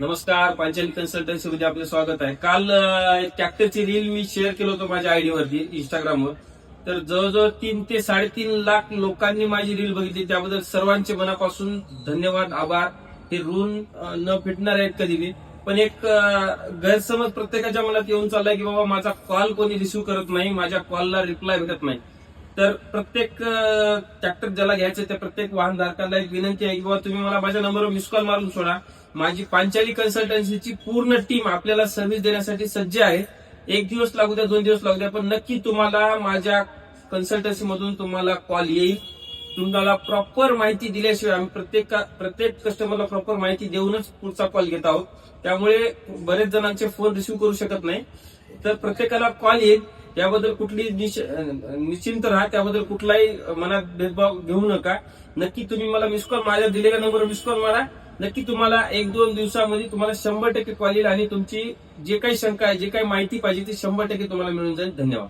नमस्कार, पांचाली कन्सल्टन्सी मध्ये आपले स्वागत आहे. काल ट्रॅक्टरची रील मी शेअर केलं होतं माझ्या आयडी वरती इंस्टाग्रामवर. तर जवळजवळ 3 ते 3.5 लाख लोकांनी माझी रील बघितली. त्याबद्दल सर्वांचे मनापासून धन्यवाद, आभार. हे ऋण न फिटणार आहेत कधी बी. पण एक गैरसमज प्रत्येकाच्या मनात येऊन चाललाय की बाबा माझा कॉल कोणी रिसिव्ह करत नाही, माझ्या कॉलला रिप्लाय भेटत नाही. तर प्रत्येक ट्रॅक्टर ज्याला घ्यायचं त्या प्रत्येक वाहनधारकाला एक विनंती आहे की बाबा तुम्ही मला माझ्या नंबरवर मिस कॉल मारून सोडा. माझी पांचाली कन्सल्टन्सीची पूर्ण टीम आपल्याला सर्व्हिस देण्यासाठी सज्ज आहे. 1 दिवस लागू द्या, 2 दिवस लागू द्या, पण नक्की तुम्हाला माझ्या कन्सल्टन्सी मधून तुम्हाला कॉल येईल. तुम्हाला प्रॉपर माहिती दिल्याशिवाय आम्ही प्रत्येक कस्टमरला प्रॉपर माहिती देऊनच पुढचा कॉल घेत आहोत. त्यामुळे बरेच जणांचे फोन रिसिव्ह करू शकत नाही. तर प्रत्येकाला कॉल येईल. त्याबद्दल कुठली निश्चिंत राहा, त्याबद्दल कुठलाही मनात भेदभाव घेऊ नका. नक्की तुम्ही मला मिस कॉल, माझ्या दिलेल्या नंबरवर मिस कॉल मारा. नक्की तुम्हाला 1-2 दिवसामध्ये तुम्हाला 100% कॉल येईल आणि तुमची जे काही शंका आहे, जे काही माहिती पाहिजे ती 100% तुम्हाला मिळून जाईल. धन्यवाद.